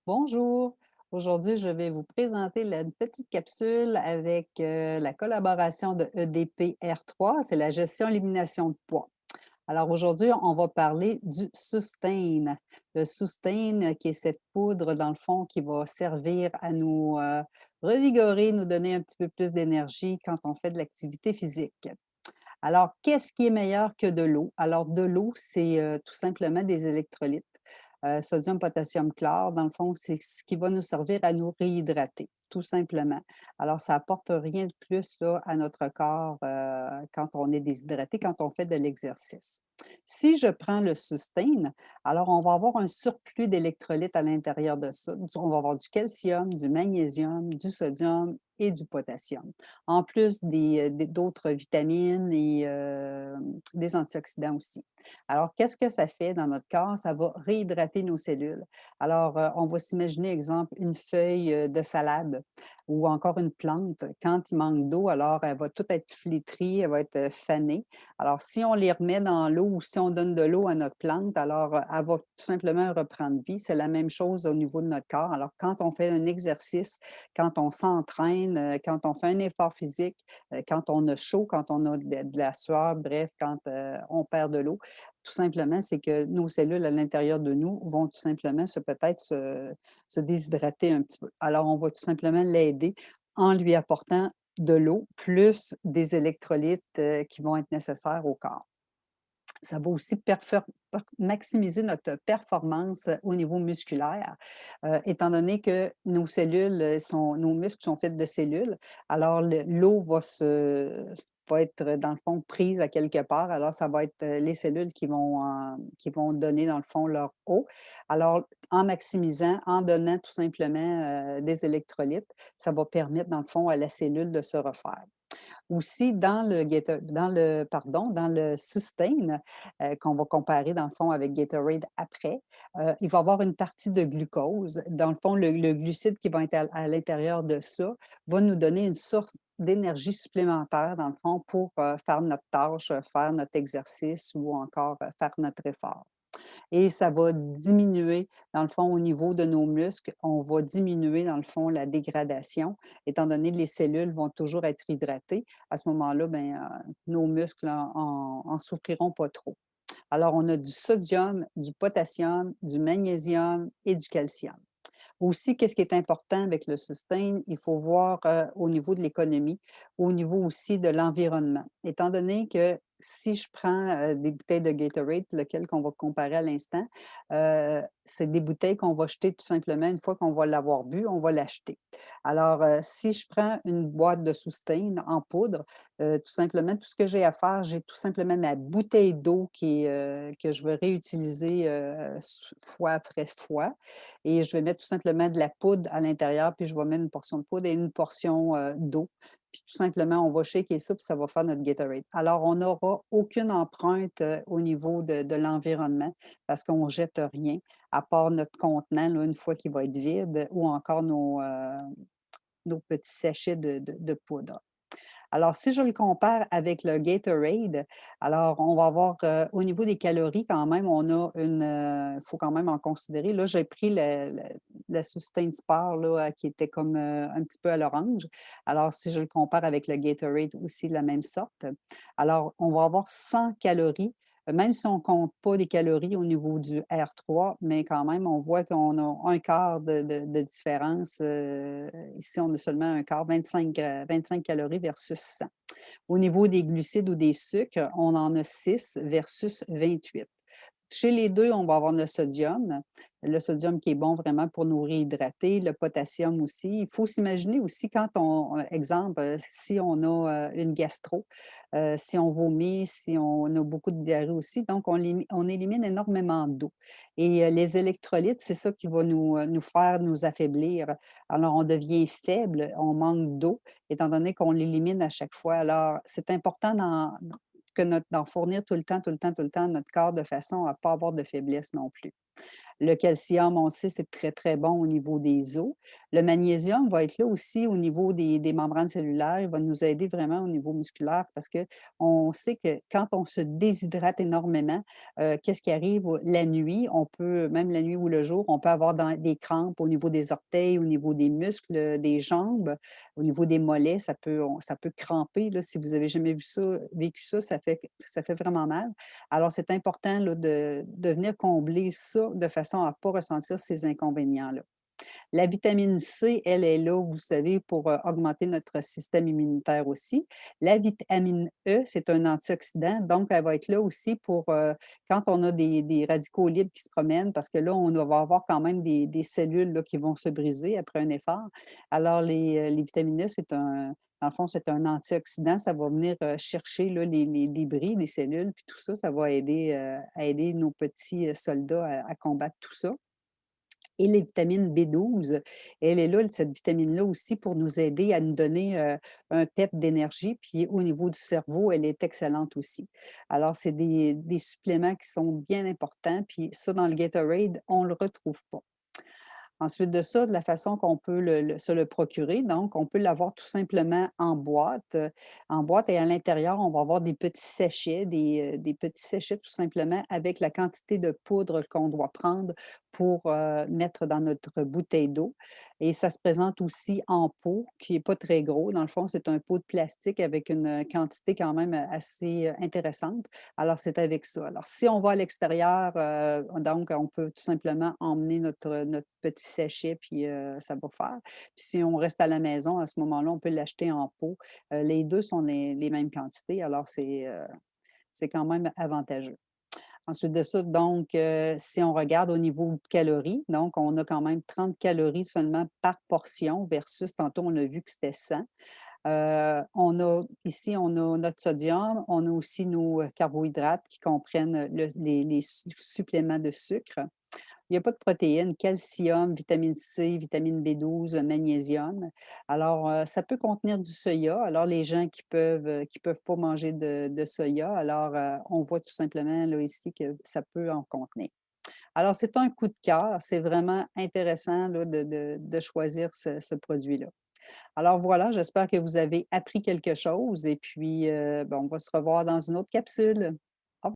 Bonjour. Aujourd'hui, je vais vous présenter une petite capsule avec la collaboration de EDP-R3, c'est la gestion-élimination de poids. Alors aujourd'hui, on va parler du Sustain. Le Sustain, qui est cette poudre, dans le fond, qui va servir à nous revigorer, nous donner un petit peu plus d'énergie quand on fait de l'activité physique. Alors, qu'est-ce qui est meilleur que de l'eau? Alors, de l'eau, c'est tout simplement des électrolytes. Sodium, potassium, chlore, dans le fond, c'est ce qui va nous servir à nous réhydrater, tout simplement. Alors, ça apporte rien de plus là, à notre corps quand on est déshydraté, quand on fait de l'exercice. Si je prends le Sustain, alors on va avoir un surplus d'électrolytes à l'intérieur de ça. On va avoir du calcium, du magnésium, du sodium et du potassium, en plus d'autres vitamines et des antioxydants aussi. Alors, qu'est-ce que ça fait dans notre corps? Ça va réhydrater nos cellules. Alors, on va s'imaginer, exemple, une feuille de salade ou encore une plante. Quand il manque d'eau, alors elle va tout être flétrie, elle va être fanée. Alors, si on les remet dans l'eau ou si on donne de l'eau à notre plante, alors elle va tout simplement reprendre vie. C'est la même chose au niveau de notre corps. Alors, quand on fait un exercice, quand on s'entraîne, quand on fait un effort physique, quand on a chaud, quand on a de la sueur, bref, quand on perd de l'eau, tout simplement, c'est que nos cellules à l'intérieur de nous vont tout simplement se déshydrater un petit peu. Alors, on va tout simplement l'aider en lui apportant de l'eau plus des électrolytes qui vont être nécessaires au corps. Ça va aussi maximiser notre performance au niveau musculaire, étant donné que nos muscles sont faits de cellules. Alors, l'eau va être, dans le fond, prise à quelque part. Alors, ça va être les cellules qui vont donner, dans le fond, leur eau. Alors, en maximisant, en donnant tout simplement des électrolytes, ça va permettre, dans le fond, à la cellule de se refaire. Aussi dans le Sustain, qu'on va comparer dans le fond avec Gatorade après, il va y avoir une partie de glucose. Dans le fond, le glucide qui va être à l'intérieur de ça va nous donner une source d'énergie supplémentaire dans le fond pour, faire notre tâche, faire notre exercice ou encore, faire notre effort. Et ça va diminuer, dans le fond, au niveau de nos muscles, on va diminuer, dans le fond, la dégradation, étant donné que les cellules vont toujours être hydratées. À ce moment-là, ben, nos muscles en souffriront pas trop. Alors, on a du sodium, du potassium, du magnésium et du calcium. Aussi, qu'est-ce qui est important avec le sustain? Il faut voir, au niveau de l'économie, au niveau aussi de l'environnement. Étant donné que si je prends, des bouteilles de Gatorade, lequel qu'on va comparer à l'instant, c'est des bouteilles qu'on va jeter tout simplement une fois qu'on va l'avoir bu, on va l'acheter. Alors, si je prends une boîte de Sustain en poudre, tout simplement, tout ce que j'ai à faire, j'ai tout simplement ma bouteille d'eau que je vais réutiliser, fois après fois et je vais mettre tout simplement de la poudre à l'intérieur, puis je vais mettre une portion de poudre et une portion, d'eau. Puis tout simplement, on va shaker ça, puis ça va faire notre Gatorade. Alors, on n'aura aucune empreinte, au niveau de l'environnement parce qu'on ne jette rien, à part notre contenant, là, une fois qu'il va être vide ou encore nos petits sachets de poudre. Alors, si je le compare avec le Gatorade, alors on va avoir, au niveau des calories quand même, on a faut quand même en considérer. Là, j'ai pris le Sustain Sport là, qui était comme, un petit peu à l'orange. Alors, si je le compare avec le Gatorade aussi de la même sorte, alors on va avoir 100 calories, même si on ne compte pas les calories au niveau du R3, mais quand même, on voit qu'on a un quart de différence, ici, on a seulement un quart, 25 calories versus 100. Au niveau des glucides ou des sucres, on en a 6 versus 28. Chez les 2, on va avoir le sodium qui est bon vraiment pour nous réhydrater, le potassium aussi. Il faut s'imaginer aussi quand exemple, si on a, une gastro, si on vomit, si on a beaucoup de diarrhée aussi, donc on élimine énormément d'eau et les électrolytes, c'est ça qui va nous faire nous affaiblir. Alors on devient faible, on manque d'eau étant donné qu'on l'élimine à chaque fois. Alors c'est important d'en fournir tout le temps, tout le temps, tout le temps à notre corps de façon à ne pas avoir de faiblesse non plus. Le calcium, on le sait, c'est très, très bon au niveau des os. Le magnésium va être là aussi au niveau des membranes cellulaires. Il va nous aider vraiment au niveau musculaire parce qu'on sait que quand on se déshydrate énormément, qu'est-ce qui arrive la nuit? On peut, même la nuit ou le jour, on peut avoir des crampes au niveau des orteils, au niveau des muscles, des jambes, au niveau des mollets. Ça peut cramper, là, si vous avez jamais vu ça, vécu ça, ça fait vraiment mal. Alors, c'est important là, de venir combler ça de façon à ne pas ressentir ces inconvénients-là. La vitamine C, elle est là, vous savez, pour augmenter notre système immunitaire aussi. La vitamine E, c'est un antioxydant, donc elle va être là aussi pour quand on a des radicaux libres qui se promènent, parce que là, on va avoir quand même des cellules là, qui vont se briser après un effort. Alors, les vitamines E, dans le fond, c'est un antioxydant. Ça va venir chercher là, les débris des cellules, puis tout ça, ça va aider à aider nos petits soldats à combattre tout ça. Et les vitamines B12, elle est là, cette vitamine-là aussi pour nous aider à nous donner, un pep d'énergie. Puis au niveau du cerveau, elle est excellente aussi. Alors c'est des suppléments qui sont bien importants, puis ça dans le Gatorade, on le retrouve pas. Ensuite de ça, de la façon qu'on peut se le procurer, donc on peut l'avoir tout simplement en boîte et à l'intérieur, on va avoir des petits sachets, des petits sachets tout simplement avec la quantité de poudre qu'on doit prendre pour, mettre dans notre bouteille d'eau et ça se présente aussi en pot qui est pas très gros. Dans le fond, c'est un pot de plastique avec une, quantité quand même, assez, intéressante. Alors c'est avec ça. Alors si on va à l'extérieur, donc on peut tout simplement emmener notre petit sachet puis, ça va faire. Puis si on reste à la maison, à ce moment-là, on peut l'acheter en pot. Les 2 sont les mêmes quantités, alors c'est quand même avantageux. Ensuite de ça, donc, si on regarde au niveau calories, donc on a quand même 30 calories seulement par portion versus tantôt on a vu que c'était 100. On a notre sodium, on a aussi nos, carbohydrates qui comprennent les suppléments de sucre. Il y a pas de protéines, calcium, vitamine C, vitamine B12, magnésium. Alors, ça peut contenir du soya. Alors les gens qui peuvent pas manger de soya, alors, on voit tout simplement là ici que ça peut en contenir. Alors c'est un coup de cœur, c'est vraiment intéressant là de choisir ce produit-là. Alors voilà, j'espère que vous avez appris quelque chose et puis, ben, on va se revoir dans une autre capsule.